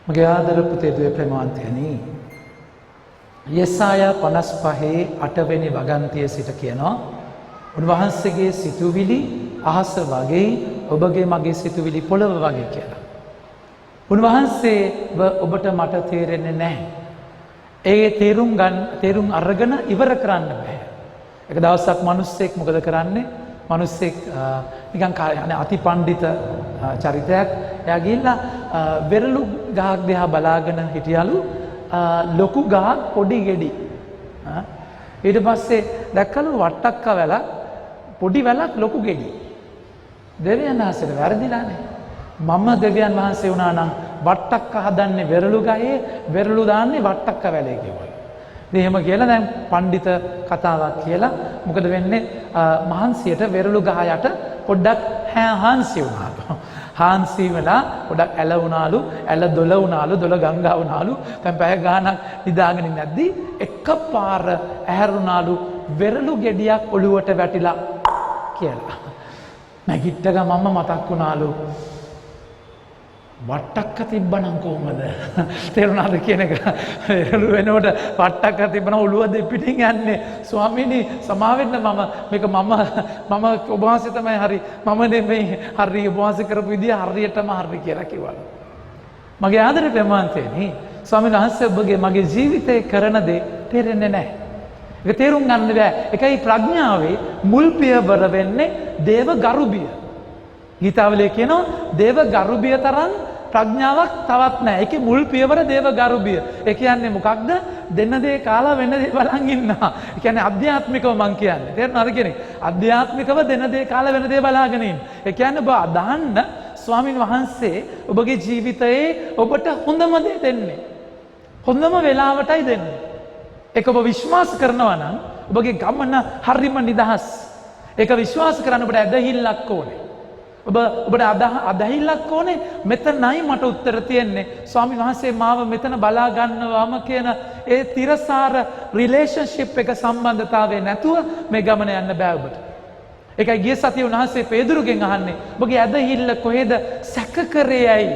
මගේ ආදර පුතේ දුවේ ප්‍රේමවන්තයනි, යෙසායා 55 8 වෙනි වගන්තියේ සිට කියනවා උන්වහන්සේගේ සිතුවිලි අහස වගේ ඔබගේ මගේ සිතුවිලි පොළව වගේ කියලා. උන්වහන්සේව ඔබට මට තේරෙන්නේ නැහැ. ඒ තේරුම් අරගෙන ඉවර කරන්න බෑ. එක දවසක් මිනිස්සෙක් මොකද කරන්නේ? මිනිස්සෙක් නිකන් අතිපණ්ඩිත චරිතයක්. එයා ගිහිල්ලා වෙරළු ගහක් දිහා බලාගෙන හිටියලු. ලොකු ගහක් පොඩි ගෙඩි. ඊට පස්සේ දැක්කලු වට්ටක්ක වැලක් පොඩි වැලක් ලොකු ගෙඩි. දෙවියන් වහන්සේට වැරදිලානේ. මම දෙවියන් වහන්සේ වුණා නම් වට්ටක්ක හදන්නේ වෙරළු ගහේ, වෙරළු දාන්නේ වට්ටක්ක වැලේ කියලා. ඉතින් එහෙම කියලා දැන් පඬිත කතාවක් කියලා මොකද වෙන්නේ? මහන්සියට වෙරළු ගහ යට පොඩ්ඩක් හාන්සි වුණාලු. හාන්සි වෙලා පොඩ්ඩක් ඇල වුණාලු, ඇල දොල වුණාලු, දොල ගංගා වුණාලු. දැන් පැය ගාණක් නිදාගෙන ඉන්නද්දී එකපාර ඇහැරුණාලු වෙරළු ගෙඩියක් ඔළුවට වැටිලා කියලා. නැගිට ගමන්ම මතක් වුණාලු වට්ටක්ක තිබ්බනම් කොහොමද? තේරුණාද කියන එක? වෙරළු වෙනකොට වට්ටක්ක තිබ්බනම් ඔළුව දෙපිටින් යන්නේ. ස්වාමීනි සමාවෙන්න මේක මම ඔබ වහන්සේ තමයි හරි. මම නෙමෙයි හරි ඔබ වහන්සේ කරපු විදිය හරියටම හරි කියලා කිව්වා. මගේ ආදරේ ප්‍රේමවන්තයනි, ස්වාමීන් වහන්සේ ඔබගේ මගේ ජීවිතේ කරන දේ තේරෙන්නේ නැහැ. ඒක තේරුම් ගන්න බෑ. ඒකයි ප්‍රඥාවේ මුල් පියවර වෙන්නේ දේව ගරුබිය. ගීතාවලියේ කියනවා දේව ගරුබිය තරම් ප්‍රඥාවක් තවත් නැහැ. ඒකේ මුල් පියවර දේව ගරුබිය. ඒ කියන්නේ මොකක්ද? දෙන්න දේ කාලා වෙන දේ බලන් ඉන්නවා. ඒ කියන්නේ අධ්‍යාත්මිකව මං කියන්නේ. තේරෙනවද කියන්නේ? අධ්‍යාත්මිකව දෙන්න දේ කාලා වෙන දේ බලාගෙන ඉන්න. ඒ කියන්නේ ඔබ අදහන්න ස්වාමින් වහන්සේ ඔබගේ ජීවිතයේ ඔබට හොඳම දේ දෙන්නේ. හොඳම වෙලාවටයි දෙන්නේ. ඒක ඔබ විශ්වාස කරනවා නම් ඔබගේ ගමන හරිම නිදහස්. ඒක විශ්වාස කරන්න ඔබට ඇදහිල්ලක් ඕනේ. ඔබට අදහිල්ලක් ඕනේ. මෙතනයි මට උත්තර තියෙන්නේ. ස්වාමීන් වහන්සේ මාව මෙතන බලා ගන්නවාම කියන ඒ තිරසාර රිලේෂන්ෂිප් එක සම්බන්ධතාවය නැතුව මේ ගමන යන්න බෑ ඔබට. ඒකයි ගිය සතියේ උන්වහන්සේ පේදුරුගෙන් අහන්නේ ඔබගේ ඇදහිල්ල කොහෙද සැක කරේ ඇයි?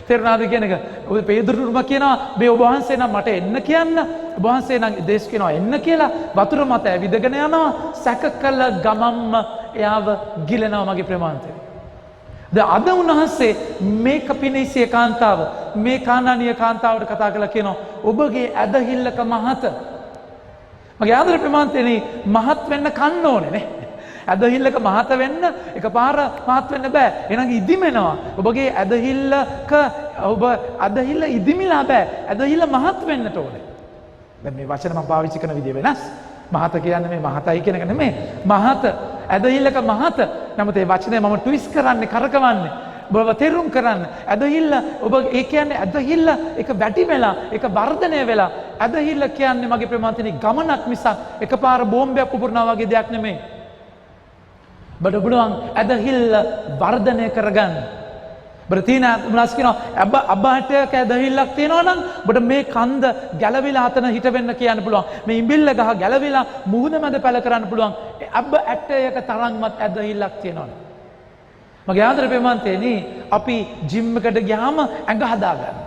තේරුණාද කියන එක? ඔබ පේදුරුම කියනවා මේ ඔබ වහන්සේ නම් මට එන්න කියන්න. ඔබ වහන්සේ නම් දේශ කියනවා එන්න කියලා. වතුර මත ඇවිදගෙන යනවා. සැක කළ ගමම්ම එයාව ගිලනවා මගේ ප්‍රේමාන්තේ. අද උන්වහන්සේ මේ කපිනීසිය කාන්තාව, මේ කානානීය කාන්තාවට කතා කරලා කියනවා ඔබගේ ඇදහිල්ලක මහත. මගේ ආදර ප්‍රේමාන්තේනි, මහත් වෙන්න කන්න ඕනේ නේ. ඇදහිල්ලක මහත වෙන්න එකපාර මහත් වෙන්න බෑ. එහෙනම් ඉදිමෙනවා. ඔබගේ ඇදහිල්ලක ඔබ ඇදහිල්ල ඉදිමිලා බෑ. ඇදහිල්ල මහත් වෙන්නට ඕනේ. දැන් මේ වචන මම පාවිච්චි කරන විදිය වෙනස්. මහත කියන්නේ මේ මහතයි කියන එක නෙමෙයි. මහත ඇදහිල්ලක මහත. නමුත් මේ වචනේ මම ට්විස්ට් කරන්නේ, කරකවන්නේ. ඔබව තේරුම් කරන්න. ඇදහිල්ල ඔබ ඒ කියන්නේ ඇදහිල්ල එක වැටි වෙලා, එක වර්ධනය වෙලා. ඇදහිල්ල කියන්නේ මගේ ප්‍රේමාන්තනි ගමනක් මිසක් එකපාර බෝම්බයක් පුපුරනවා වගේ දෙයක් නෙමෙයි. බඩ බුලුවන් ඇදහිල්ල වර්ධනය කරගන්න. බ්‍රතින උනාස් කියනවා අබ්බාටක ඇදහිල්ලක් තියෙනවා නම් ඔබට මේ කන්ද ගැලවිලා අතන හිට වෙන්න කියන්න පුළුවන්. මේ ඉඹිල්ල ගහ ගැලවිලා මුහුද මැද පැල කරන්න පුළුවන්. අබ්බ ඇටයක තරම්වත් ඇදහිල්ලක් තියෙනවා. මගේ ආදර ප්‍රේමන්තේනි, අපි ජිම් එකට ගියාම ඇඟ හදා ගන්නවා.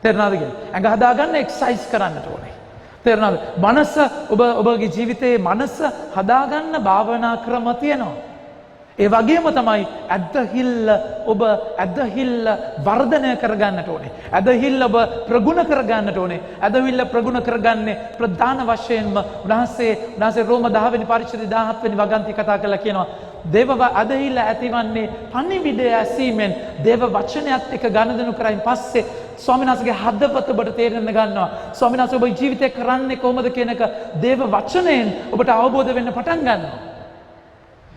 තේරුණාද කියන්නේ? ඇඟ හදා ගන්න එක්සර්සයිස් කරන්නට ඕනේ. තේරුණාද? මනස ඔබගේ ජීවිතයේ මනස හදාගන්න භාවනා ක්‍රම තියෙනවා. ඒ වගේම තමයි ඇදහිල්ල ඔබ ඇදහිල්ල වර්ධනය කරගන්නට ඕනේ. ඇදහිල්ල ඔබ ප්‍රගුණ කරගන්නට ඕනේ. ඇදහිල්ල ප්‍රගුණ කරගන්නේ ප්‍රධාන වශයෙන්ම උන්වහන්සේ රෝම 10 වෙනි පරිච්ඡේදය 17 වෙනි වගන්තිය කතා කරලා කියනවා දේව ඇදහිල්ල ඇතිවන්නේ පණිවිඩය ඇසීමෙන්, දේව වචනයත් එක්ක ගනුදෙනු කරයින් පස්සේ ස්වාමීන් වහන්සේගේ හදවත ඔබට තේරෙන්න ගන්නවා. ස්වාමීන් වහන්සේ ඔබේ ජීවිතේ කරන්නේ කොහොමද කියන එක දේව වචනයෙන් ඔබට අවබෝධ වෙන්න පටන් ගන්නවා.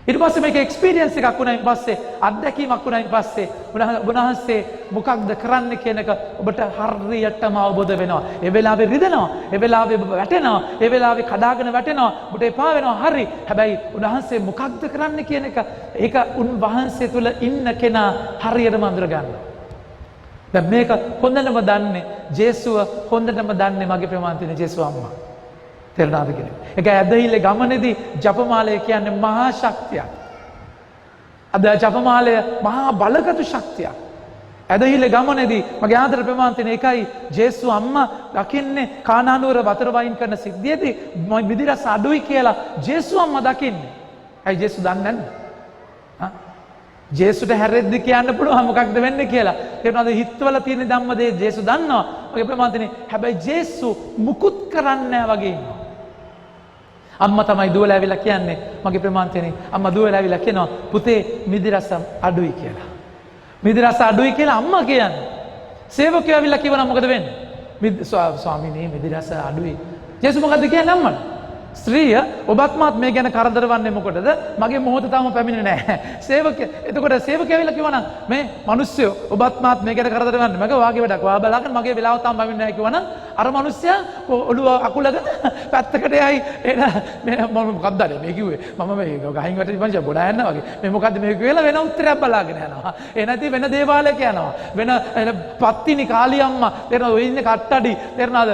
ඊට පස්සේ මේක එක්ස්පීරියන්ස් එකක් වුණායින් පස්සේ, අත්දැකීමක් වුණායින් පස්සේ උන්වහන්සේ මොකක්ද කරන්න කියන එක ඔබට හරියටම අවබෝධ වෙනවා. ඒ වෙලාවේ රිදෙනවා, ඒ වෙලාවේ වැටෙනවා, ඒ වෙලාවේ කඩාගෙන වැටෙනවා, ඔබට එපා වෙනවා. හරි. හැබැයි උන්වහන්සේ මොකක්ද කරන්න කියන එක ඒක උන්වහන්සේ තුල ඉන්න කෙනා හරියටම අඳුර ගන්නවා. දැන් මේක හොඳටම දන්නේ ජේසුව, හොඳටම දන්නේ මගේ ප්‍රේමාන්තිනේ ජේසුව අම්මා. තේරුණාද කියන්නේ? ඒක ඇදහිල්ල ගමනේදී ජපමාලය කියන්නේ මහා ශක්තියක්. අද ජපමාලය මහා බලගතු ශක්තියක්. ඇදහිල්ල ගමනේදී මගේ ආදර ප්‍රමාන්තින එකයි ජේසු අම්මා දකින්නේ කානානුවර වතුර වයින් කරන සිද්ධියේදී මිදි රස අඩුයි කියලා ජේසු අම්මා දකින්නේ. ඇයි ජේසු දන්නේ නැද්ද? ජේසුට හැරෙද්දි කියන්න පුළුවන් මොකක්ද වෙන්නේ කියලා. තේරුණාද? හිතවල තියෙන ධම්ම දේ ජේසු දන්නවා. මගේ ප්‍රමාන්තිනේ හැබැයි ජේසු මුකුත් කරන්නේ නැහැ වගේ ඉන්නවා. අම්මා තමයි දුවලා ඇවිල්ලා කියන්නේ මගේ ප්‍රමාන්තිනේ අම්මා දුවලා ඇවිල්ලා කියනවා පුතේ මිදි රස අඩුයි කියලා. මිදි රස අඩුයි කියලා අම්මා කියන්නේ. සේවකයෝ ඇවිල්ලා කිව්වනම් මොකද වෙන්නේ? ස්වාමීනි මිදි රස අඩුයි. ජේසු මොකද්ද කියන්නේ අම්මට? ස්ත්‍රිය ඔබත් මාත් මේ ගැන කරදර වන්නේ මොකටද? මගේ මොහොත තාම පැමිණෙන්නේ නැහැ. සේවකයා එතකොට සේවකයා ඇවිල්ලා කිව්වනම් මේ මිනිස්සුયો ඔබත් මාත් මේ ගැන කරදර වන්නේ. මගේ වාගේ වැඩක්. වා බලාගෙන මගේ වෙලාව තාම පැමිණෙන්නේ නැහැ කිව්වනම් අර මිනිස්සයා ඔළුව අකුලගෙන පැත්තකට යයි. මේ මොකක්ද මේ කිව්වේ? මම මේ ගහින් වැටි මං ගොඩ යනවා වගේ. මේ මොකද්ද මේ කියලා වෙන උත්තරයක් බලාගෙන යනවා. ඒ නැති වෙන දේවාලයක යනවා. වෙන පත්තිනි කාලියම්මා තේරෙනවද? ඔය ඉන්නේ කට්ටඩි තේරෙනවද?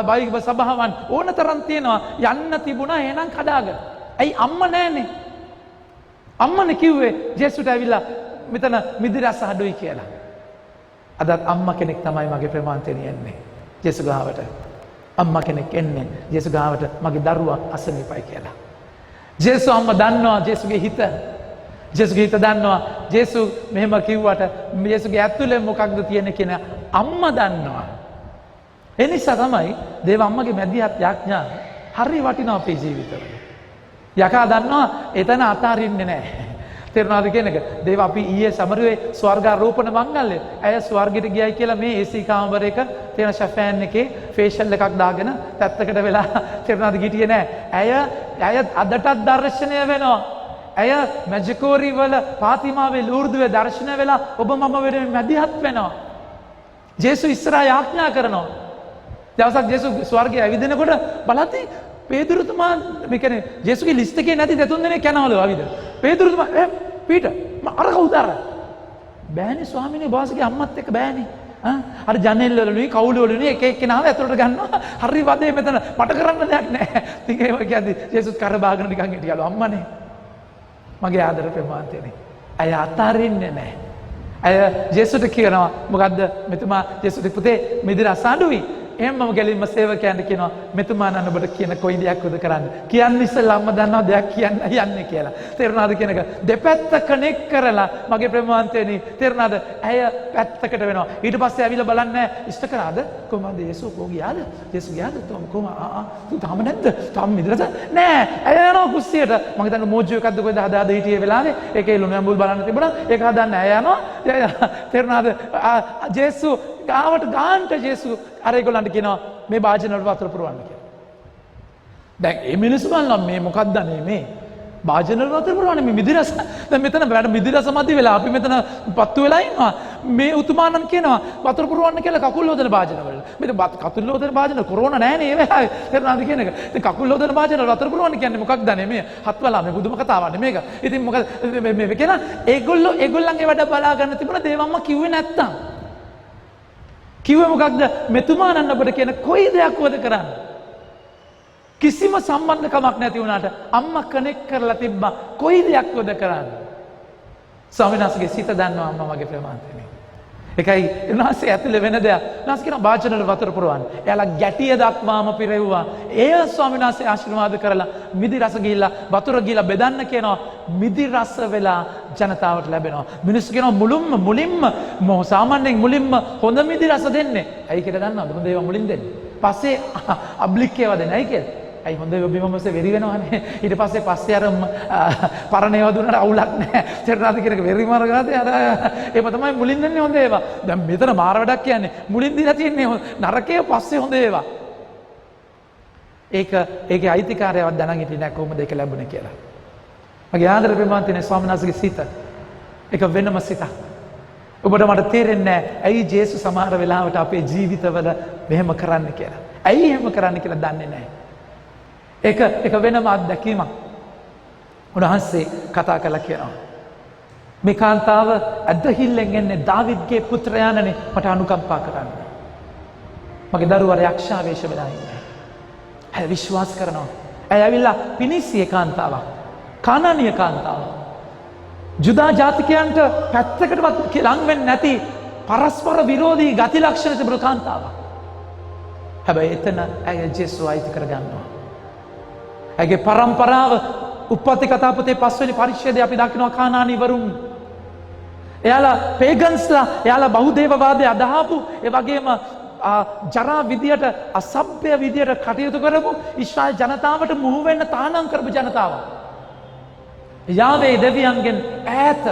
බයිබල් සභාවන් ඕනතරම් තියෙනවා. යන්න තිබුණා එහෙනම් කඩාගෙන. ඇයි අම්මා නැහනේ? අම්මනේ කිව්වේ ජේසුට ඇවිල්ලා මෙතන මිදි රස අඩුයි කියලා. අදත් අම්මා කෙනෙක් තමයි මගේ ප්‍රමාන්තෙනිය එන්නේ. ජේසු ගාවට. අම්මා කෙනෙක් එන්නේ ජේසු ගාවට මගේ දරුවා අසනීපයි කියලා. ජේසු අම්මා දන්නවා ජේසුගේ හිත. ජේසුගේ හිත දන්නවා. ජේසු මෙහෙම කිව්වට ජේසුගේ ඇතුලේ මොකක්ද තියෙන්නේ කියන අම්මා දන්නවා. ඒ නිසා තමයි දේව අම්මගේ මැදිහත් යාඥා හරි වටිනවා අපේ ජීවිතවල. යකා දන්නවා එතන අතාරින්නේ නැහැ. තේරුණාද කියන එක? දේව අපි ඊයේ සමරුවේ ස්වර්ගාරෝපණ මංගල්‍ය. ඇය ස්වර්ගයට ගියයි කියලා මේ AC කාමරයක තියෙන ෂැෆෑන් එකේ ෆේෂල් එකක් දාගෙන පැත්තකට වෙලා තේරුණාද ගිටියේ නැහැ. ඇය අදටත් දර්ශනය වෙනවා. ඇය මැජිකෝරි වල පාතිමාවේ ලූර්දුවේ දර්ශනය වෙලා ඔබ මම වෙනුවෙන් මැදිහත් වෙනවා. ජේසු ඉස්සරහා යාඥා කරනවා. දවසක් ජේසු ස්වර්ගයේ ඇවිදිනකොට බලද්දී පේතුරුතුමා මේ කියන්නේ ජේසුගේ ලිස්ට් එකේ නැති දෙතුන් දෙනෙක් යනවලු ආවිද. පේතුරුතුමා පීටර් අර කවුද අර? බෑනේ ස්වාමීනි බාසගේ අම්මත් එක්ක බෑනේ. අර ජනෙල් වලුයි කවුළු වලුයි එක එක්කෙනාව ඇතුළට ගන්නවා. හරි වදේ මෙතන මට කරන්න දෙයක් නැහැ. ඉතින් ඒක කියන්නේ ජේසුත් කර බාගෙන නිකන් හිටියලු අම්මනේ. මගේ ආදර ප්‍රමාන්තයනේ. අය අතාරින්නේ නැහැ. අය ජේසුට කියනවා මොකද්ද මෙතුමා ජේසුට පුතේ මිදි රස අඩුයි. එහෙමම ගැලින්ම සේවකයන්ට කියනවා මෙතුමා නම් ඔබට කියන කොයි දෙයක් උද කරන්න. කියන්නේ ඉස්සෙල්ලා අම්ම දන්නවා දෙයක් කියන්න යන්නේ කියලා. තේරුණාද කියන එක? දෙපැත්ත කනෙක්ට් කරලා මගේ ප්‍රමාන්තේනි තේරුණාද? ඇය පැත්තකට වෙනවා. ඊට පස්සේ ඇවිල්ලා බලන්නේ ඉෂ්ට කරාද? කොහමද යේසු කෝ ගියාද? යේසු ගියාද? කොහම තු තාම නැද්ද? තාම මිදරද? නෑ. ඇය යනවා කුස්සියට. මම හිතන්නේ මෝජු එකක්ද කොහෙද හදාද හිටියේ වෙලාවේ. ඒකේ ලුණු ඇඹුල් බලන්න තිබුණා. ඒක හදන්න ඇය යනවා. තේරුණාද? ජේසු ගාවට ගාන්ට ජේසු අර ඒගොල්ලන්ට කියනවා මේ භාජන වල වතුර පුරවන්න කියලා. දැන් මේ මිනිස්සු බලනවා මේ මොකක්ද මේ භාජන වල වතුර පුරවන්නේ මේ මිදි රස. දැන් මෙතන වැඩ මිදි රස මැදි වෙලා අපි මෙතන පත්තු වෙලා ඉන්නවා. මේ උතුමාණන් කියනවා වතුර පුරවන්න කියලා කකුල් හොදන භාජන වල. මෙතන කකුල් හොදන භාජන කොරෝනා නෑනේ ඒ වෙලාවේ. තේරුණාද කියන එක? ඉතින් කකුල් හොදන භාජන වල වතුර පුරවන්න කියන්නේ මොකක්ද මේ හත්වලා මේ බුදුම කතාවක් මේක. ඉතින් මොකද මේ කියන ඒගොල්ලන්ගේ වැඩ බලා ගන්න තිබුණා දේවම්ම කිව්වේ නැත්තම්. කිව්වේ මොකක්ද? මෙතුමාණන් ඔබට කියන කොයි දෙයක් වද කරන්න. කිසිම සම්බන්ධකමක් නැති වුණාට අම්මා කනෙක්ට් කරලා තිබ්බා කොයි දෙයක් වද කරන්න. ස්වාමීන් වහන්සේගේ සිත දන්නවා අම්මා මගේ ප්‍රමාන්තනේ. ඒකයි උන්වහන්සේ ඇතුලේ වෙන දෙයක්. උන්වහන්සේ කියන භාජන වල වතුර පුරවන්න. එයාලා ගැටිය දක්වාම පිරෙව්වා. ඒ ස්වාමීන් වහන්සේ ආශිර්වාද කරලා මිදි රස ගිහිල්ලා වතුර ගිහිල්ලා බෙදන්න කියනවා. මිදි රස වෙලා ජනතාවට ලැබෙනවා. මිනිස්සු කියනවා මුලින්ම සාමාන්‍යයෙන් මුලින්ම හොඳ මිදි රස දෙන්නේ. ඇයි කියලා දන්නවද? හොඳ ඒවා මුලින් දෙන්නේ. පස්සේ අබ්ලික් ඒවා දෙන්නේ. ඇයි කියලා? ඇයි හොඳ ඒවා බිමමසේ වෙරි වෙනවනේ. ඊට පස්සේ අර පරණ ඒවා දුන්නාට අවුලක් නැහැ. තේරුණාද කියන එක වෙරි මාර්ගාතේ අර ඒව තමයි මුලින් දෙන්නේ හොඳ ඒවා. දැන් මෙතන මාර වැඩක් කියන්නේ මුලින් දීලා තියන්නේ නරකයේ පස්සේ හොඳ ඒවා. ඒකේ අයිතිකාරයවත් දැනන් හිටියේ නැහැ කොහොමද ඒක ලැබුණේ කියලා. මගේ ආදර ප්‍රමාන්තිනේ ස්වාමීන් වහන්සේගේ සිත ඒක වෙනම සිතක්. ඔබට මට තේරෙන්නේ නැහැ ඇයි ජේසු සමහර වෙලාවට අපේ ජීවිතවල මෙහෙම කරන්න කියලා. ඇයි එහෙම කරන්න කියලා දන්නේ නැහැ. ඒක වෙනම අත්දැකීමක්. උන්වහන්සේ කතා කළා කියනවා. මේ කාන්තාව ඇදහිල්ලෙන් එන්නේ දාවිද්ගේ පුත්‍රයාණනේ මට අනුකම්පා කරන්න. මගේ දරුවා යක්ෂාවේශ වෙලා ඉන්නේ. ඇය විශ්වාස කරනවා. ඇය ඇවිල්ලා පිනිසිය කාන්තාවක්. කානානීය කාන්තාවක්. ජුදා ජාතිකයන්ට පැත්තකටවත් ලං වෙන්නේ නැති පරස්පර විරෝධී ගති ලක්ෂණ තිබුණු කාන්තාවක්. හැබැයි එතන ඇය ජේසුව අයිති කරගන්නවා. ඇගේ පරම්පරාව උප්පත්ති කතා පොතේ 5 වෙනි පරිච්ඡේදයේ අපි දකිනවා කානානීවරුන්. එයාලා පේගන්ස්ලා, එයාලා බහුදේවවාදය අදහපු, ඒ වගේම ජරා විදියට අසභ්‍ය විදියට කටයුතු කරපු ඊශ්‍රායල් ජනතාවට මුහු වෙන්න තානම් කරපු ජනතාවක්. යාවේ දෙවියන්ගෙන් ඈත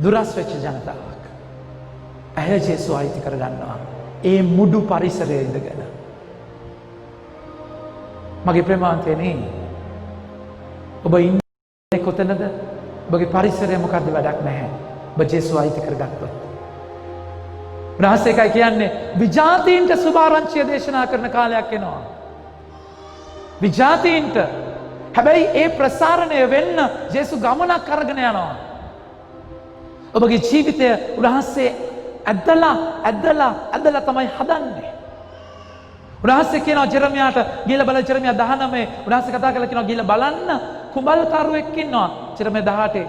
දුරස් වෙච්ච ජනතාවක්. ඇය ජේසුව අයිති කරගන්නවා ඒ මුඩු පරිසරයේ ඉඳගෙන. මගේ ප්‍රේමාන්තයනි, ඔබ ඉන්නේ කොතනද? ඔබගේ පරිසරය මොකද්ද? වැඩක් නැහැ. ඔබ ජේසුව අයිති කරගත්තොත්. උන්වහන්සේ එකයි කියන්නේ, විජාතීන්ට සුභාරංචිය දේශනා කරන කාලයක් එනවා. විජාතීන්ට. හැබැයි ඒ ප්‍රසාරණය වෙන්න ජේසු ගමනක් අරගෙන යනවා. ඔබගේ ජීවිතය උන්වහන්සේ ඇදලා තමයි හදන්නේ. උන්වහන්සේ කියනවා ජෙරමියාට, ගිහලා බලන්න ජෙරමියා 19 උන්වහන්සේ කතා කරලා කියනවා ගිහලා බලන්න කුඹල්කරුවෙක් ඉන්නවා. ජෙරමියා 18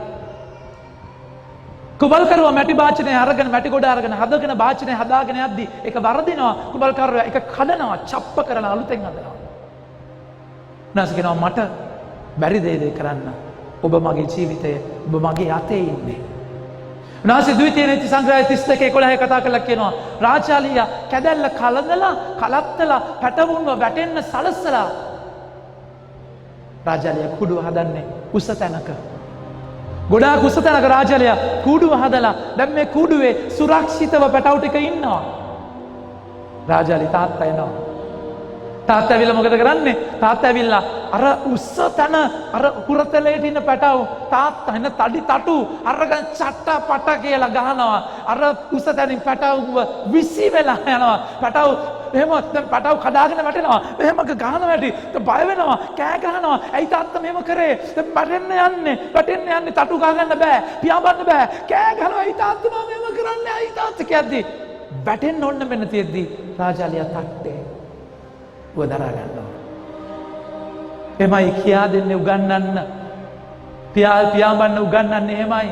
කුඹල්කරුවා මැටි භාජනය අරගෙන, මැටි ගොඩ අරගෙන හදගෙන භාජනය හදාගෙන යද්දි ඒක වරදිනවා. කුඹල්කරුවා ඒක කඩනවා, චප්ප කරලා අලුතෙන් හදනවා. උන්වහන්සේ කියනවා මට බැරි දේ කරන්න. ඔබ මගේ ජීවිතය, ඔබ මගේ අතේ ඉන්නේ. උන්වහන්සේ ද්විතීය නීති සංග්‍රහය 32:11 කතා කරලා කියනවා රාජාලිය කැදැල්ල කලඳලා, කලත්තලා, පැටවුන්ව වැටෙන්න සලස්සලා රාජාලිය කුඩුව හදන්නේ උස තැනක. ගොඩාක් උස තැනක රාජාලිය කුඩුව හදලා දැන් මේ කුඩුවේ සුරක්ෂිතව පැටවු ටික ඉන්නවා. රාජාලි තාත්තා එනවා. තාත්තා ඇවිල්ලා මොකද කරන්නේ? තාත්තා ඇවිල්ලා අර උස්ස තන අර කුරතලේට ඉන්න පැටව තාත්තා එන තඩි තටු අරගෙන චට්ටා පට කියලා ගහනවා. අර උස්ස තනින් පැටවව විසි වෙලා යනවා. පැටව එහෙම දැන් පැටව කඩාගෙන වැටෙනවා. එහෙම ගහන වැටි බය වෙනවා, කෑ ගහනවා. ඇයි තාත්තා මෙහෙම කරේ? දැන් වැටෙන්න යන්නේ තටු ගහගන්න බෑ, පියාඹන්න බෑ. කෑ ගහනවා. ඇයි තාත්තා මම මෙහෙම කරන්නේ? ඇයි තාත්තා කියද්දි වැටෙන්න ඕන මෙන්න තියෙද්දි රාජාලියා තට්ටේ දරා ගන්නවා. එමයි කියා දෙන්නේ, උගන්වන්න, පියාඹන්න උගන්වන්නේ එහෙමයි.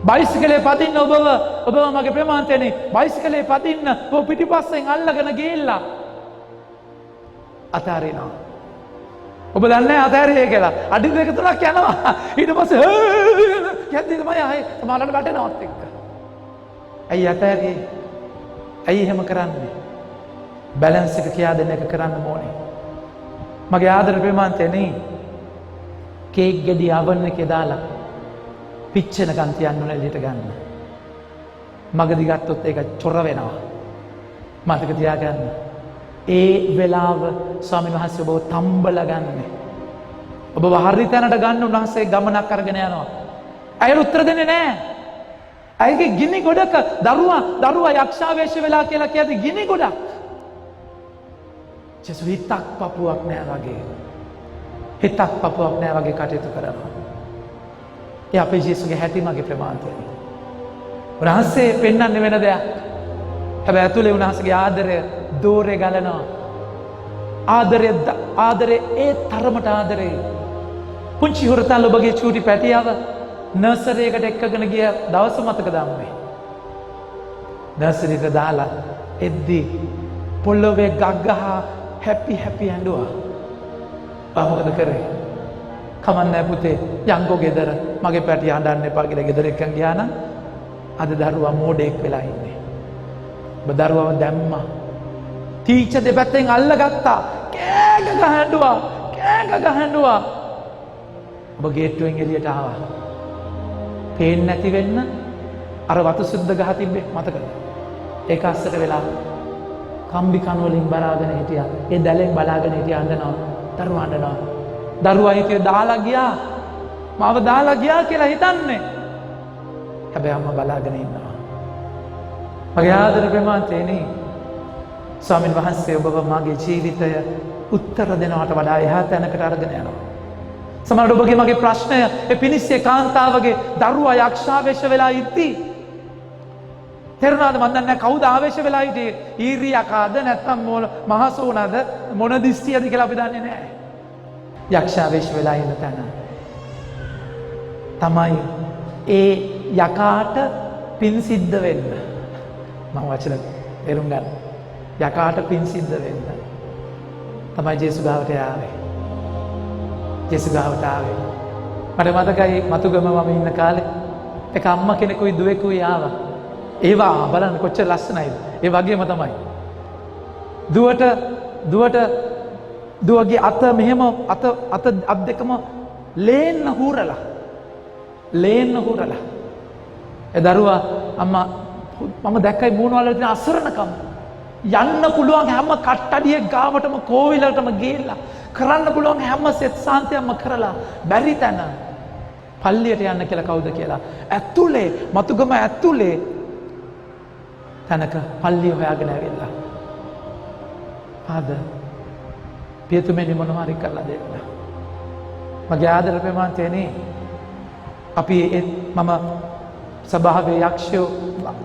බයිසිකලේ පදින්න ඔබව මගේ ප්‍රේමාන්තයනේ, බයිසිකලේ පදින්න ඔබ පිටිපස්සෙන් අල්ලගෙන ගිහිල්ලා අතාරිනවා. ඔබ දන්නේ අතාරියේ කියලා. අඩි දෙක තුනක් යනවා. ඊට පස්සේ කැද්දි තමයි ආයේ සමාලට වැටෙනවත් එක්ක. ඇයි අතාරියේ? ඇයි එහෙම කරන්නේ? බැලන්ස් එක කියා දෙන්න එක කරන්න ඕනේ. මගේ ආදර ප්‍රේමාන්තයනේ, කේක් ගෙඩි oven එකේ දාලා පිච්චෙනකන් තියන්න ඕනේ එළියට ගන්න. මගදී ගත්තොත් ඒක චොර වෙනවා. මතක තියාගන්න. ඒ වෙලාව ස්වාමීන් වහන්සේ ඔබව තම්බලා ගන්න. ඔබව හරි තැනට ගන්න උන්වහන්සේ ගමනක් අරගෙන යනවා. අයර උත්තර දෙන්නේ නැහැ. අයගේ ගිනි ගොඩක දරුවා යක්ෂාවේශ වෙලා කියලා කියද්දි ගිනි ගොඩක්. ජේසු හිතක් පපුවක් නෑ වගේ. හිතක් පපුවක් නෑ වගේ කටයුතු කරනවා. ඒ අපේ ජේසුගේ හැටි මගේ ප්‍රමාන්තයයි. උන්වහන්සේ පෙන්වන්නේ වෙන දෙයක්. හැබැයි ඇතුලේ උන්වහන්සේගේ ආදරය දෝරේ ගලනවා. ආදරේ ඒ තරමට ආදරේ. පුංචි හොරතල් ඔබගේ චූටි පැටියව නර්සරි එකට එක්කගෙන ගිය දවස මතකද අම්මේ? නර්සරියට දාලා එද්දි පොළොවේ ගග්ගහ හැපි ඇඬුවා. මොකද කරේ? කමන්නේ පුතේ, යංගෝ ගෙදර මගේ පැටිය හඬන්න එපා කියලා ගෙදර එක්කන් ගියා නම් අද දරුවා මෝඩෙක් වෙලා ඉන්නේ. ඔබ දරුවව දැම්මා. ටීචර් දෙපැත්තෙන් අල්ලගත්තා. කෑ ගග හැඬුවා. ඔබ ගේට්ටුවෙන් එළියට ආවා. පේන්නේ නැති වෙන්න අර වතු සුද්ධ ගහ තිබ්බේ මතකද? ඒක අස්සට වෙලා කම්බි කණු වලින් බලාගෙන හිටියා. ඒ දැලෙන් බලාගෙන හිටියා අඬනවා. දරුවා අඬනවා. දරුවා හිතුවේ මාව දාලා ගියා කියලා හිතන්නේ. හැබැයි අම්මා බලාගෙන ඉන්නවා. මගේ ආදර ප්‍රේමාන්තයනේ, ස්වාමීන් වහන්සේ ඔබව මගේ ජීවිතය උත්තර දෙනවට වඩා එහා තැනකට අරගෙන යනවා. සමහරවිට ඔබගේ මගේ ප්‍රශ්නය ඒ පිනිස්සේ කාන්තාවගේ දරුවා යක්ෂාවේශ වෙලා ඉද්දී තේරුණාද? මන් දන්නේ නැහැ කවුද ආවේශ වෙලා හිටියේ. ඊරියකාද නැත්නම් මහසෝනද මොන දිස්තියද කියලා අපි දන්නේ නැහැ. යක්ෂාවේශ වෙලා ඉන්න තැන. තමයි ඒ යකාට පින් සිද්ධ වෙන්න. මම වචන තේරුම් ගන්න. යකාට පින් සිද්ධ වෙන්න තමයි ජේසුස් ගාවට ආවේ. ජේසුස් ගාවට ආවේ. මට මතකයි මතුගම මම ඉන්න කාලේ එක අම්මා කෙනෙකුයි දුවෙකුයි ආවා. ඒවා බලන්න කොච්චර ලස්සනයිද. ඒ වගේම තමයි. දුවගේ අත මෙහෙම අත් දෙකම ලේන්න හූරලා. ඒ දරුවා අම්මා මම දැක්කයි මූණ වල තියෙන අසරණකම. යන්න පුළුවන් හැම කට්ටඩිය ගාවටම කෝවිලටම ගිහිල්ලා කරන්න පුළුවන් හැම සෙත් සාන්තියක්ම කරලා බැරි තැන පල්ලියට යන්න කියලා කවුද කියලා ඇතුලේ මතුගම ඇතුලේ තැනක පල්ලිය හොයාගෙන ඇවිල්ලා ආද පියතුමනි මොනවා හරි කරලා දෙන්න. මගේ ආදර ප්‍රේමාන්තයනේ අපි මම සභාවේ යක්ෂයෝ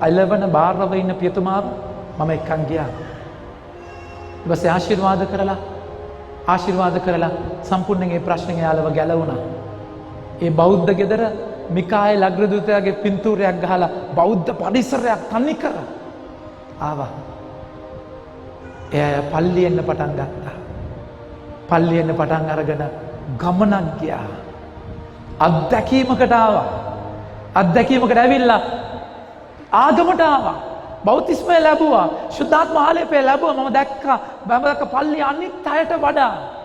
අලවන බාරව ඉන්න පියතුමාව මම එක්කන් ගියා. ඊට පස්සේ ආශිර්වාද කරලා සම්පූර්ණයෙන් ඒ ප්‍රශ්නේ යාලව ගැලවුණා. ඒ බෞද්ධ ගෙදර මිකාኤල් අග්‍රදූතයාගේ පින්තූරයක් ගහලා බෞද්ධ පරිසරයක් තනි කර ආවා. එයා පල්ලියෙන්න පටන් ගත්තා. පල්ලියෙන්න පටන් අරගෙන ගමනක් ගියා. අත්දැකීමකට ආවා. අත්දැකීමකට ඇවිල්ලා ආගමට ආවා. බෞතිස්මය ලැබුවා. ශුද්ධාත්ම ආලේපය ලැබුවා. මම දැක්කා පල්ලිය අනිත් අයට වඩා.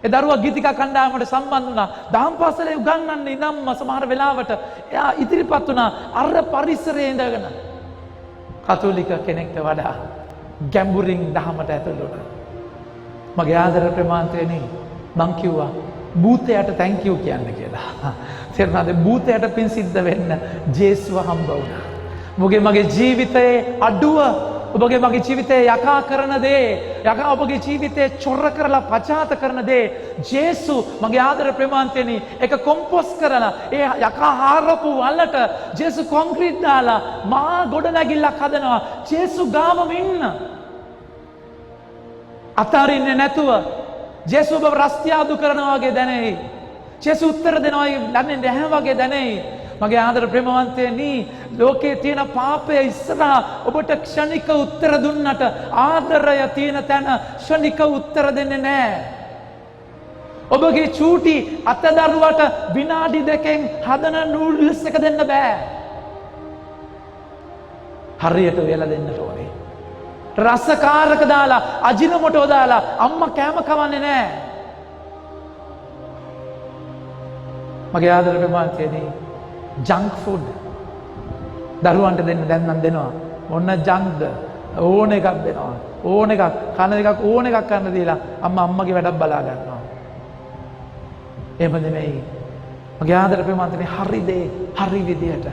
ඒ දරුවා ගීතිකා කණ්ඩායමට සම්බන්ධ වුණා. දහම් පාසලේ උගන්වන්නේ ඉඳන්ම සමහර වෙලාවට එයා ඉදිරිපත් වුණා අර පරිසරයේ ඉඳගෙන. කතෝලික කෙනෙක්ට වඩා ගැඹුරින් දහමට ඇතුළු වුණා. මගේ ආදර ප්‍රේමාන්තයනේ මං කිව්වා භූතයට thank you කියන්න කියලා. තේරුණාද? භූතයට පින් සිද්ධ වෙන්න ජේසුව හම්බ වුණා. මගේ ජීවිතයේ අඩුව ඔබගේ මගේ ජීවිතයේ යකා කරන දේ යකා ඔබගේ ජීවිතයේ චොර කරලා පචාත කරන දේ ජේසු මගේ ආදර ප්‍රේමාන්තයනි එක කොම්පොස් කරලා ඒ යකා හාරපු වලට ජේසු කොන්ක්‍රීට් දාලා මහා ගොඩනැගිල්ලක් හදනවා. ජේසු ගාවම ඉන්න අතාරින්නේ නැතුව ජේසු ඔබ රස්තියාදු කරනවා වගේ දැනෙයි. ජේසු උත්තර දෙනවා දන්නේ නැහැ වගේ දැනෙයි. මගේ ආදර ප්‍රේමවන්තයනි ලෝකේ තියෙන පාපය ඉස්සරහා ඔබට ක්ෂණික උත්තර දුන්නට ආදරය තියෙන තැන ක්ෂණික උත්තර දෙන්නේ නැහැ. ඔබගේ චූටි අතදරුවට විනාඩි 2කින් හදන නූඩල්ස් එක දෙන්න බෑ. හරියට වෙලා දෙන්න ඕනේ. රසකාරක දාලා අජිනමොටෝ දාලා අම්මා කෑම කවන්නේ නැහැ. මගේ ආදර ප්‍රේමවන්තයනි ජංක් ෆුඩ් දරුවන්ට දෙන්න දැන් නම් දෙනවා. මොන ජංක්ද ඕන එකක් දෙනවා. ඕන එකක් කන එකක් ඕන එකක් ගන්න දීලා අම්මගේ වැඩක් බලා ගන්නවා. එහෙම නෙමෙයි. මගේ ආදර ප්‍රේමවන්තනි හරි දේ හරි විදියට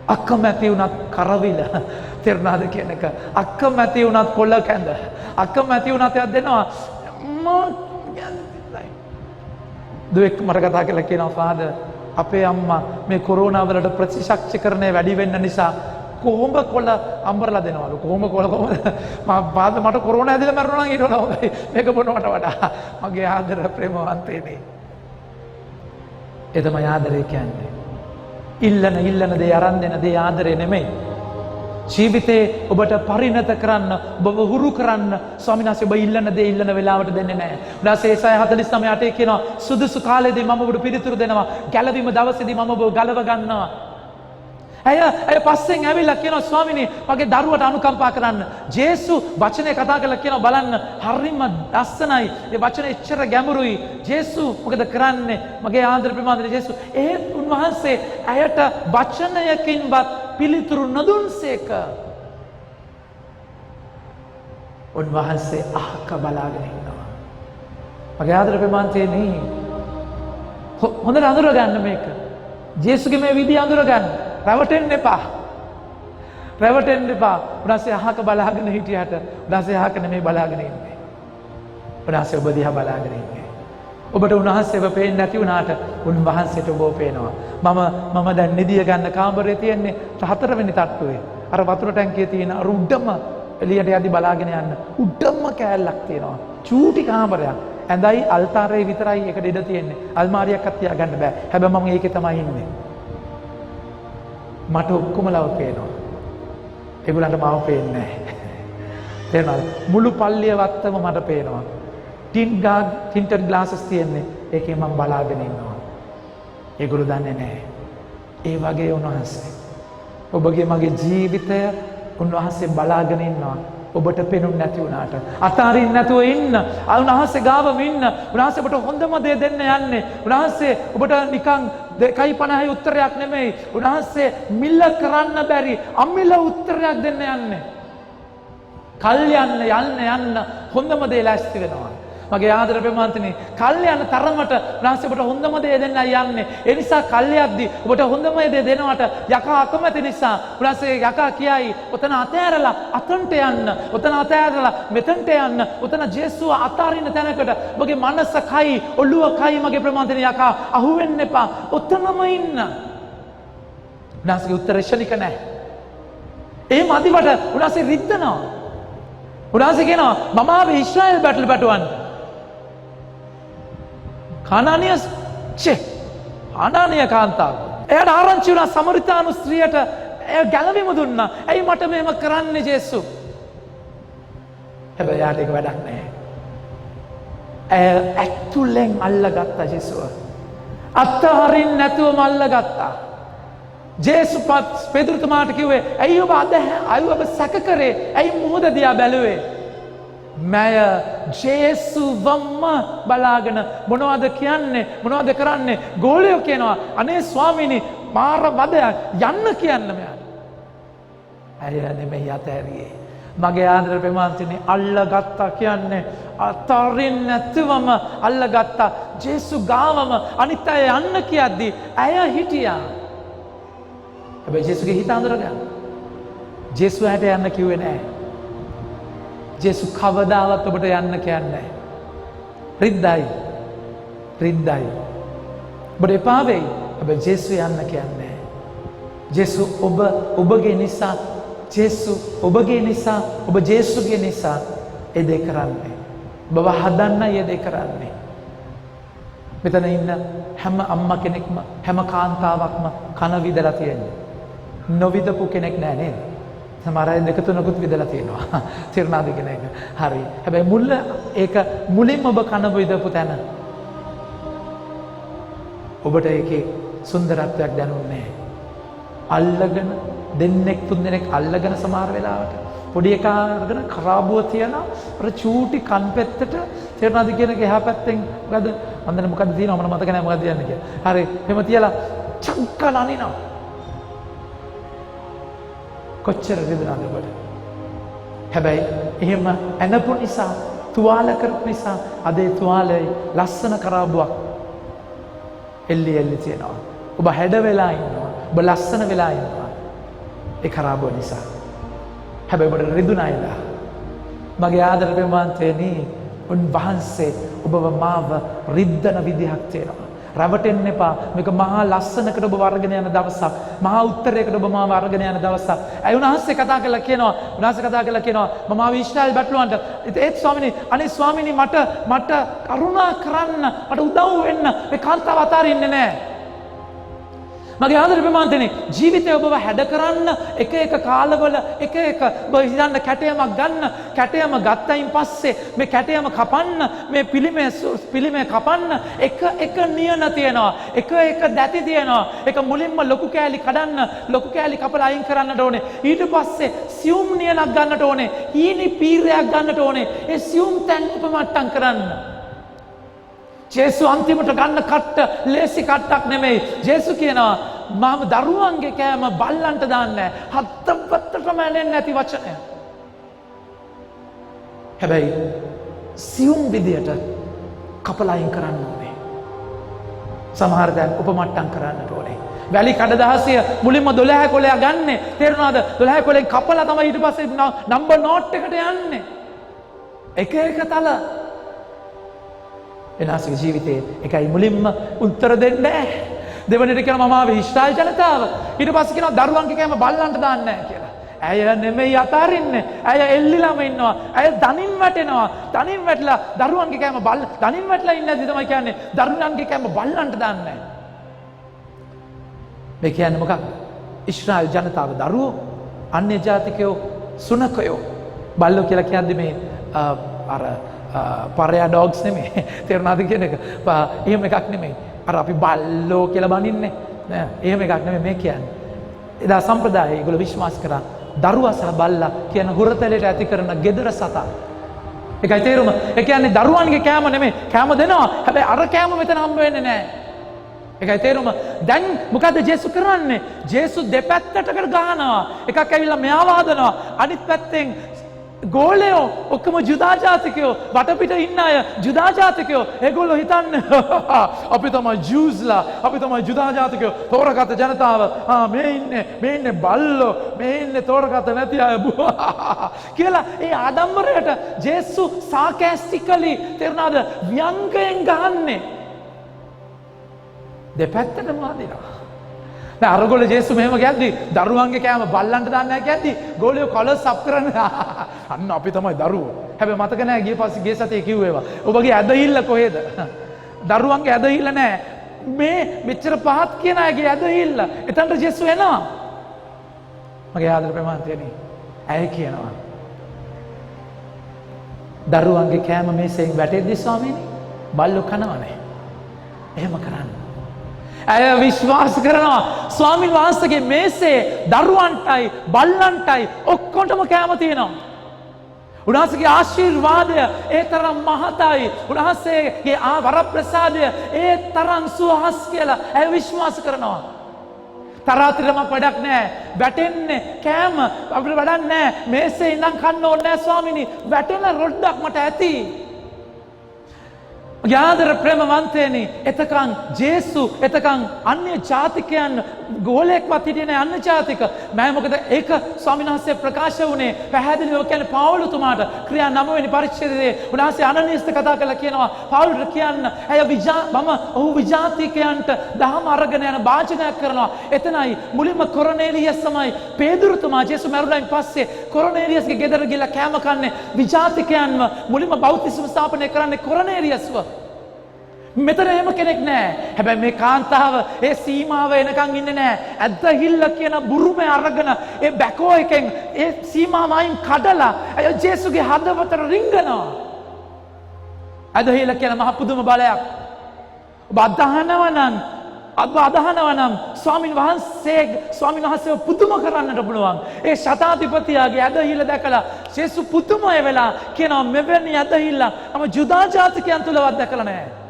අකමැති වුණත් කරවිල තේරුණාද කියන එක. අකමැති වුණත් කොල්ල කැඳ අකමැති වුණත් එයා දෙනවා. දුවෙක් මට කතා කරලා කියනවා ෆාදර් අපේ අම්මා මේ කොරෝනා වලට ප්‍රතිශක්තිකරණය වැඩි වෙන්න නිසා කොහොඹ කොළ අම්බරලා දෙනවලු. කොහොඹ කොළ කොහොමද? මට කොරෝනා ඇදිලා මැරුණා නම් ඊට වඩා හොඳයි. මේක බොනවට වඩා. මගේ ආදර ප්‍රේමවන්තයනේ. ඒ තමයි ආදරය කියන්නේ. ඉල්ලන දේ අරන් දෙන දේ ආදරය නෙමෙයි. ජීවිතේ ඔබට පරිණත කරන්න ඔබව හුරු කරන්න ස්වාමීන් වහන්සේ ඔබ ඉල්ලන දේ ඉල්ලන වෙලාවට දෙන්නේ නැහැ. උදාසේ ඒසය 49:8 කියනවා සුදුසු කාලෙදී මම ඔබට පිළිතුරු දෙනවා. ගැලවීම දවසේදී මම ඔබ ගලව ගන්නවා. අය පස්සෙන් ඇවිල්ලා කියනවා ස්වාමීනි මගේ දරුවට අනුකම්පා කරන්න. ජේසු වචනේ කතා කරලා කියනවා බලන්න හරිම ලස්සනයි. ඒ වචනේ එච්චර ගැඹුරුයි. ජේසු මොකද කරන්නේ? මගේ ආදර ප්‍රේමාන්තනේ ජේසු ඒත් උන්වහන්සේ ඇයට වචනයකින්වත් පිළිතුරු නොදුන්සේක. උන්වහන්සේ අහක බලාගෙන ඉන්නවා. මගේ ආදර ප්‍රේමාන්තනේ හොඳට අඳුර ගන්න මේක. ජේසුගේ මේ විදිය අඳුර ගන්න. රැවටෙන්න එපා. උන්වහන්සේ අහක බලාගෙන හිටියට උන්වහන්සේ අහක නෙමෙයි බලාගෙන ඉන්නේ. උන්වහන්සේ ඔබ දිහා බලාගෙන ඉන්නේ. ඔබට උන්වහන්සේව පේන්නේ නැති වුණාට උන්වහන්සේට ඔබව පේනවා. මම දැන් නිදිය ගන්න කාමරේ තියෙන්නේ 4 වෙනි තට්ටුවේ. අර වතුර ටැංකියේ තියෙන අර උඩම එළියට යද්දි බලාගෙන යන්න උඩම කෑල්ලක් තියෙනවා. චූටි කාමරයක්. ඇඳයි අල්තාරේ විතරයි එකට ඉඩ තියෙන්නේ. අල්මාරියක්වත් තියාගන්න බෑ. හැබැයි මම ඒකේ තමයි ඉන්නේ. මට ඔක්කොමලව පේනවා. ඒගොල්ලන්ට මාව පේන්නේ නැහැ. තේරෙනවද? මුළු පල්ලිය වත්තම මට පේනවා. ටින්ටඩ් ග්ලාසස් තියෙන්නේ. ඒකේ මම බලාගෙන ඉන්නවා. ඒගොල්ලෝ දන්නේ නැහැ. ඒ වගේ උන්වහන්සේ ඔබගේ මගේ ජීවිතය උන්වහන්සේ බලාගෙන ඉන්නවා. ඔබට පෙනුන්නේ නැති වුණාට අතාරින්න නැතුව ඉන්න. උන්වහන්සේ ගාවම ඉන්න. උන්වහන්සේ ඔබට හොඳම දේ දෙන්න යන්නේ. උන්වහන්සේ ඔබට නිකන් 2.50 උත්තරයක් නෙමෙයි. උන්වහන්සේ මිල කරන්න බැරි අමිල උත්තරයක් දෙන්න යන්නේ. කල් යන්න හොඳම දේ ලෑස්ති වෙනවා. මගේ ආදර ප්‍රේමාන්තනි, කල් යන තරමට උන්වහන්සේ ඔබට හොඳම දේ දෙන්න යන්නේ. ඒ නිසා කල් යද්දි ඔබට හොඳම දේ දෙනවට යකා අකමැති නිසා උන්වහන්සේ යකා කියයි ඔතන අතෑරලා අතන්ට යන්න. ඔතන අතෑරලා මෙතනට යන්න. ඔතන ජේසුව අතාරින්න තැනකට ඔබගේ මනස කයි, ඔළුව කයි මගේ ප්‍රේමාන්තනි යකා අහුවෙන්න එපා. ඔතනම ඉන්න. උන්වහන්සේගේ උත්තර ශනික නැහැ. ඒ මදිවට උන්වහන්සේ රිද්දනවා. උන්වහන්සේ කියනවා මම ආවේ ඊශ්‍රායල් බැටළුවන්න. අනානිය කාන්තාව. එයාට ආරංචි වුණා සමරිතානු ස්ත්‍රියට එයා ගැලවීම දුන්නා. ඇයි මට මෙහෙම කරන්නේ ජේසු? හැබැයි යාට ඒක වැඩක් නැහැ. ඇතුලෙන් අල්ලගත්තා ජේසුව. අත්හරින්න නැතුවම අල්ලගත්තා. ජේසු පෙදුරුතුමාට කිව්වේ ඇයි ඔබ සැක කරේ? ඇයි මුහුද දිහා බැලුවේ? මය ජේසුවම බලාගෙන මොනවද කියන්නේ? මොනවද කරන්නේ? ගෝලයෝ කියනවා අනේ ස්වාමීනි මාර වදයක් යන්න කියන්න මෙයාට. ඇය නෙමෙයි අතෑරියේ. මගේ ආදර ප්‍රේමාන්තනේ අල්ලගත්තා කියන්නේ අතරින් නැතුවම අල්ලගත්තා. ජේසු ගාවම අනිත් අය යන්න කියද්දි ඇය හිටියා. හැබැයි ජේසුගේ හිත අඳුරගන්න. ජේසු හැට යන්න කිව්වේ නෑ. ජේසු කවදාවත් ඔබට යන්න කියන්නේ නෑ. රිද්දයි. ඔබට එපා වෙයි. හැබැයි ජේසු යන්න කියන්නේ නෑ. ජේසු ඔබගේ නිසා, ජේසු ඔබගේ නිසා, ඔබ ජේසුගේ නිසා ඒ දේ කරන්නේ. ඔබව හදන්නයි ඒ දේ කරන්නේ. මෙතන ඉන්න හැම අම්මා කෙනෙක්ම, හැම කාන්තාවක්ම කන විදලා තියෙන්නේ. නොවිදපු කෙනෙක් නෑ නේද? සමහර අය 2-3කුත් විදලා තියෙනවා. තීරණාද කියන එක. හරි. හැබැයි මුල ඒක මුලින්ම ඔබ කන විදපු තැන ඔබට ඒකේ සුන්දරත්වයක් දැනුන්නේ අල්ලගෙන දෙන්නෙක් තුන්දෙනෙක් අල්ලගෙන සමහර වෙලාවට පොඩි එකා අරගෙන කරාබුව තියන අර චූටි කන් පෙත්තට තීරණාද කියන එක එහා පැත්තෙන් මොකද තියෙනව මම මතක නැහැ මොකද කියන්නේ කියලා. හරි. එහෙම තියලා චක්කලා අනිනවා. කොච්චර රිදෙනවද ඔබට? හැබැයි එහෙම ඇනපු නිසා, තුවාල කරපු නිසා අද ඒ තුවාලේ ලස්සන කරාබුවක් එල්ලි තියෙනවා. ඔබ හැඩ වෙලා ඉන්නවා. ඔබ ලස්සන වෙලා ඉන්නවා. ඒ කරාබුව නිසා. හැබැයි ඔබට රිදුනයිද? මගේ ආදර ප්‍රේමාන්තේනි, උන්වහන්සේ ඔබව මාව රිද්දන විදිහක් තියෙනවා. රැවටෙන්න එපා. මේක මහා ලස්සනකට ඔබ වර්ගන යන දවසක්. මහා උත්තරයකට ඔබ මාව අරගෙන යන දවසක්. ඇයි උන්වහන්සේ කතා කරලා කියනවා මම ආවේ ඊශ්‍රායල් බැටළුවන්ට. ඒත් ස්වාමීනි, අනේ ස්වාමීනි මට කරුණා කරන්න, මට උදව් වෙන්න. මේ කාන්තාව අතාරින්නේ නැහැ. මගේ ආදර ප්‍රේමාන්තනේ, ජීවිතය ඔබව හැඩ කරන්න එක කාලවල එක ඔබ හිතන්න කැටයමක් ගන්න. කැටයම ගත්තයින් පස්සේ මේ කැටයම කපන්න, මේ පිළිමය කපන්න එක නියන තියෙනවා. එක දැති තියෙනවා. එක මුලින්ම ලොකු කෑලි කඩන්න, ලොකු කෑලි කපලා අයින් කරන්නට ඕනේ. ඊට පස්සේ සියුම් නියනක් ගන්නට ඕනේ. හීනි පීරයක් ගන්නට ඕනේ. ඒ සියුම් තැන් උපමට්ටම් කරන්න. ජේසු අන්තිමට ගන්න කට්ට ලේසි කට්ටක් නෙමෙයි. ජේසු කියනවා මම දරුවන්ගේ කෑම බල්ලන්ට දාන්නේ නැහැ. හත්තපත්තටම ඇනෙන්නේ නැති වචනය. හැබැයි සියුම් විදියට කපලා අයින් කරන්න ඕනේ. සමහර දැන් උපමට්ටම් කරන්නට ඕනේ. වැලි කඩදාසිය මුලින්ම 12 කොලයක් ගන්නෙ. තේරුණාද? 12 කොලෙන් කපලා තමයි ඊට පස්සේ නම්බර් නෝට් එකට යන්නේ. එක තල එනාසගේ ජීවිතේ එකයි මුලින්ම උත්තර දෙන්නේ නැහැ. දෙවනිට කියනවා මම ආවේ ඊශ්‍රායල් ජනතාව. ඊට පස්සේ කියනවා දරුවන්ගේ කෑම බල්ලන්ට දාන්නේ නැහැ කියලා. ඇය නෙමෙයි අතාරින්නේ. ඇය එල්ලිලාම ඉන්නවා. ඇය දනින් වැටෙනවා. දනින් වැටලා දරුවන්ගේ කෑම දනින් වැටලා ඉන්නේ නැති තමයි කියන්නේ. දරුවන්ගේ කෑම බල්ලන්ට දාන්නේ නැහැ. මේ කියන්නේ මොකක්ද? ඉස්රායල් ජනතාව දරුවෝ, අන්‍ය ජාතිකයෝ සුනකයෝ. බල්ලෝ කියලා කියන්නේ මේ අර පරයා ඩොග්ස් නෙමෙයි. තේරුණාද කියන එක? එහෙම එකක් නෙමෙයි. අර අපි බල්ලෝ කියලා බනින්නේ නෑ. එහෙම එකක් නෙමෙයි මේ කියන්නේ. එදා සම්ප්‍රදායේ ඒගොල්ලෝ විශ්වාස කරා දරුවා සහ බල්ලා කියන හුරතලයට ඇති කරන gedara සතා. ඒකයි තේරුම. ඒ කියන්නේ දරුවන්ගේ කෑම නෙමෙයි. කෑම දෙනවා. හැබැයි අර කෑම මෙතන හම්බ වෙන්නේ නෑ. ඒකයි තේරුම. දැන් මොකද ජේසුස් කරන්නේ? ජේසුස් දෙපැත්තකට ගහනවා. එකක් ඇවිල්ලා මෙයාව හදනවා. අනිත් පැත්තෙන් ගෝලයෝ ඔක්කොම ජුදා ජාතිකයෝ වටපිට ඉන්න අය ජුදා ජාතිකයෝ ඒගොල්ලෝ හිතන්නේ අපි තමයි ජූස්ලා අපි තමයි ජුදා ජාතිකයෝ තෝරගත ජනතාව මේ ඉන්නේ බල්ලෝ මේ ඉන්නේ තෝරගත නැති අය කියලා ඒ ආඩම්බරයට ජේසුස් සාකැස්ටිකලි තේරුණාද ව්‍යංගයෙන් ගහන්නේ දෙපැත්තටම අදිනවා. දැන් අරගොල්ලෝ ජේසුස් මෙහෙම කියද්දි දරුවන්ගේ කෑම බල්ලන්ට දාන්න නැහැ කියද්දි ගෝලියෝ කලර්ස් අප් කරන අන්න අපි තමයි දරුවෝ. හැබැයි මතක නැහැ ගිය පස්සේ ගිය සතියේ කිව්ව ඒවා. ඔබගේ ඇදහිල්ල කොහෙද? දරුවන්ගේ ඇදහිල්ල නැහැ. මේ මෙච්චර පහත් කියන අයගේ ඇදහිල්ල. එතනට ජේසුස් එනවා. මගේ ආදර ප්‍රමාණයනේ. ඇය කියනවා. දරුවන්ගේ කෑම මේසෙන් වැටෙද්දි ස්වාමීනි බල්ලෝ කනවනේ. එහෙම කරන්නේ ඇය විශ්වාස කරනවා ස්වාමීන් වහන්සේගේ මේසේ දරුවන්ටයි බල්ලන්ටයි ඔක්කොටම කෑම තියෙනවා. උන්වහන්සේගේ ආශිර්වාදය ඒ තරම් මහතයි. උන්වහන්සේගේ වරප්‍රසාදය ඒ තරම් සුවහස් කියලා ඇය විශ්වාස කරනවා. තරාතිරමක් වැඩක් නැහැ. වැටෙන්නේ කෑම අපිට වැඩක් නැහැ. මේසේ ඉඳන් කන්න ඕනේ නැහැ ස්වාමීනි. වැටෙන රොඩක් මට ඇති. යාදර ප්‍රේමවන්තයනි එතකන් ජේසු එතකන් අන්‍ය ජාතිකයන් ගෝලයෙක්වත් හිටියේ නැහැ අන්‍ය ජාතික මම මොකද ඒක ස්වාමීන් වහන්සේ ප්‍රකාශ වුණේ පැහැදිලිව කියන්නේ පවුලතුමාට ක්‍රියා 9 වෙනි පරිච්ඡේදයේ උන්වහන්සේ අනනීස්ට කතා කරලා කියනවා පවුලට කියන්න ඇය ඔහු විජාතිකයන්ට දහම අරගෙන යන වාචනයක් කරනවා එතනයි මුලින්ම කොර්නේලියස් තමයි පේදුරුතුමා ජේසු මරුණායින් පස්සේ කොර්නේලියස්ගේ ගෙදර ගිහලා කෑම කන්නේ විජාතිකයන්ව මුලින්ම බෞද්ධිසම ස්ථාපනය කරන්නේ කොර්නේලියස්ව මෙතන එහෙම කෙනෙක් නැහැ. හැබැයි මේ කාන්තාව ඒ සීමාව එනකන් ඉන්නේ නැහැ. ඇද්දහිල්ල කියන බුරුමේ අරගෙන ඒ බැකෝ එකෙන් ඒ සීමාව අයින් කඩලා අය ජේසුගේ හදවතට රිංගනවා. ඇද්දහිල්ල කියන මහ පුදුම බලයක්. ඔබ අදහනවා නම් ස්වාමීන් වහන්සේව පුදුම කරන්නට පුළුවන්. ඒ ශතාධිපතියාගේ ඇදහිල්ල දැකලා ජේසු පුදුමය වෙලා කියනවා මෙවැනි ඇදහිල්ල මම ජුදා ජාතිකයන් තුලවත් දැකලා නැහැ.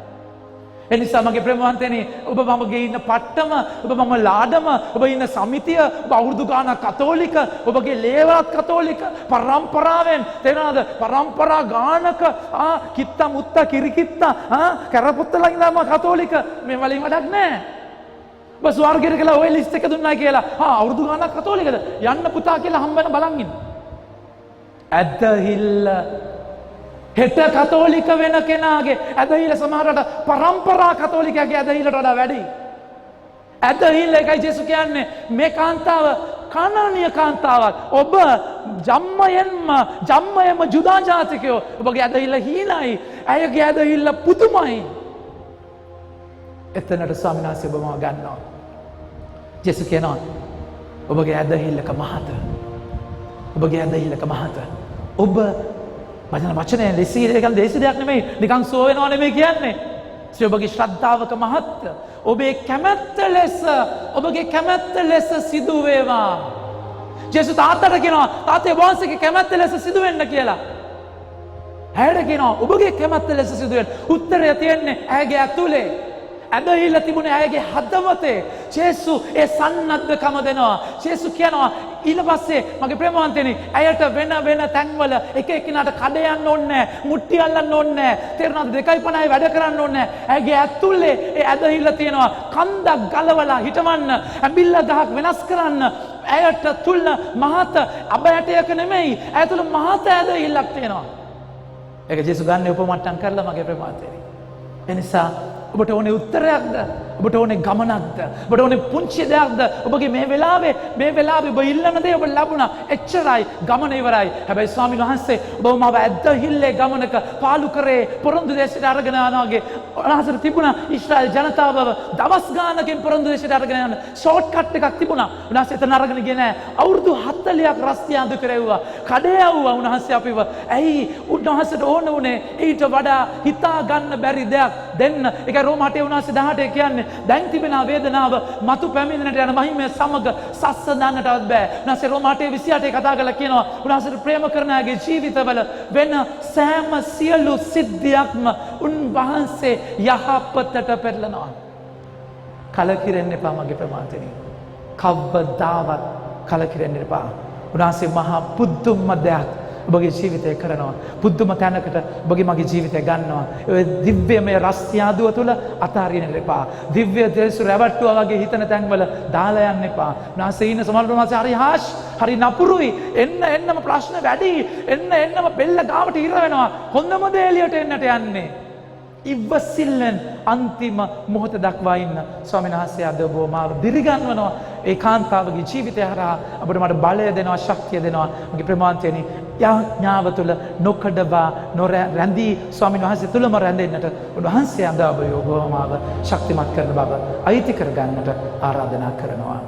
එනිසා මගේ ප්‍රේමවන්තයනි ඔබ මමගේ ඉන්න පට්ටම ඔබ මම ලාඩම ඔබ ඉන්න සමිතිය ඔබ අවුරුදු ගානක් කතෝලික ඔබගේ ලේවලත් කතෝලික පරම්පරාවෙන් තේරෙනවද පරම්පරා ගානක කිත්තා මුත්තා කිරිකිත්තා කරපුත්තලා ඉඳන්ම කතෝලික මේ වලින් වැඩක් නැහැ. ඔබ ස්වර්ගයට කියලා ඔය ලිස්ට් එක දුන්නා කියලා අවුරුදු ගානක් කතෝලිකද යන්න පුතා කියලා හම්බෙන බලන් ඉන්න. ඇදහිල්ල හෙට කතෝලික වෙන කෙනාගේ ඇදහිල්ල සමහරට පරම්පරා කතෝලිකයාගේ ඇදහිල්ලට වඩා වැඩි. ඇදහිල්ල එකයි ජේසු කියන්නේ මේ කාන්තාව කානානීය කාන්තාවක්. ඔබ ජම්මයෙන්ම ජුදා ජාතිකයෝ ඔබගේ ඇදහිල්ල හීනයි. ඇයගේ ඇදහිල්ල පුදුමයි. එතනට ස්වාමීන් වහන්සේ ඔබව ගන්නවා. ජේසු කියනවා ඔබගේ ඇදහිල්ලක මහත. ඔබගේ ඇදහිල්ලක මහත. ඔබ වචනය ලෙසි දෙයක් නෙමෙයි නිකන් සෝ වෙනවා නෙමෙයි කියන්නේ. ඔබගේ ශ්‍රද්ධාවක මහත්ත ඔබේ කැමැත්ත ලෙස සිදු වේවා. ජේසු තාත්තට කියනවා තාත්තේ වහන්සේගේ කැමැත්ත ලෙස සිදු වෙන්න කියලා. ඇයට කියනවා ඔබගේ කැමැත්ත ලෙස සිදු වෙන්න. උත්තරය තියෙන්නේ ඇයගේ ඇතුලේ. ඇදහිල්ල තිබුණේ ඇයගේ හදවතේ. ජේසු ඒ සන්නද්ධකම දෙනවා. ජේසු කියනවා ඊට පස්සේ මගේ ප්‍රේමවන්තයනි ඇයට වෙන තැන්වල එක එක්කිනාට කඩ යන්න ඕනේ නැහැ. මුට්ටි අල්ලන්න ඕනේ නැහැ. තේරුණාද 2.50 වැඩ කරන්න ඕනේ නැහැ. ඇයගේ ඇතුලේ ඒ ඇදහිල්ල තියෙනවා. කන්දක් ගලවලා හිටවන්න, ඇඹිල්ල ගහක් වෙනස් කරන්න. ඇයට තුල මහත අබයටයක නෙමෙයි. ඇය තුල මහත ඇදහිල්ලක් තියෙනවා. ඒක ජේසු ගන්න උපමට්ටම් කරලා මගේ ප්‍රේමවන්තයනි. එනිසා ඔබට ඕනේ උත්තරයක්ද? ඔබට ඕනේ ගමනක්ද? ඔබට ඕනේ පුංචි දෙයක්ද? ඔබගේ මේ වෙලාවේ ඔබ ඉල්ලන දේ ඔබ ලැබුණා. එච්චරයි. ගමන ඉවරයි. හැබැයි ස්වාමීන් වහන්සේ ඔබ මාව ඇදහිල්ලේ ගමනක පාලු කරේ පොරොන්දු දේශයට අරගෙන යනවා වගේ අහසට තිබුණා. ඊශ්‍රායල් ජනතාවව දවස් ගානකින් පොරොන්දු දේශයට අරගෙන යන ෂෝට් කට් එකක් තිබුණා. උන්වහන්සේ එතන අරගෙන ගියේ නෑ. අවුරුදු 40ක් රස්තියාදු කරෙව්වා. කඩේ යවුවා උන්වහන්සේ අපිව. ඇයි උන්වහන්සේට ඕන උනේ ඊට වඩා හිතා ගන්න බැරි දෙයක් දෙන්න. ඒකයි රෝම 8:19 කියන්නේ දැන් තිබෙන වේදනාව මතු පැමිණෙන්නට යන මහිමය සමග සස්ස දාන්නටවත් බෑ. උන්වහන්සේ රෝම 8:28 කතා කරලා කියනවා උන්වහන්සේට ප්‍රේම කරන අයගේ ජීවිතවල වෙන සෑම සියලු සිද්ධියක්ම උන්වහන්සේ යහපතට පෙරලනවා. කලකිරෙන්න එපා මගේ ප්‍රමාතනේ. කවදාවත් කලකිරෙන්න එපා. උන්වහන්සේ මහා පුදුම දෙයක් ඔබගේ ජීවිතය කරනවා. පුදුම තැනකට ඔබගේ මගේ ජීවිතය ගන්නවා. ඔය දිව්‍යමය රස්තියාදුව තුළ අතාරින්න එපා. දිව්‍ය දේශ රැවට්ටුවා වගේ හිතන තැන්වල දාලා යන්න එපා. උන්වහන්සේ ඉන්න සමහර ප්‍රමාණය හරි හාෂ්, හරි නපුරුයි. එන්නම ප්‍රශ්න වැඩි. එන්නම බෙල්ල ගාවට ඉර වෙනවා. හොඳම දේ එළියට එන්නට යන්නේ. ඉවසිල්ලෙන් අන්තිම මොහොත දක්වා ඉන්න ස්වාමීන් වහන්සේ අද ඔබ මාව දිරිගන්වනවා. ඒ කාන්තාවගේ ජීවිතය හරහා අපිට මට බලය දෙනවා, ශක්තිය දෙනවා. මගේ ප්‍රමාන්තයනි යාඥාව තුළ නොකඩවා නොරැඳී ස්වාමීන් වහන්සේ තුළම රැඳෙන්නට උන්වහන්සේ අද ඔබ මාව ශක්තිමත් කරන බව අයිති කරගන්නට ආරාධනා කරනවා.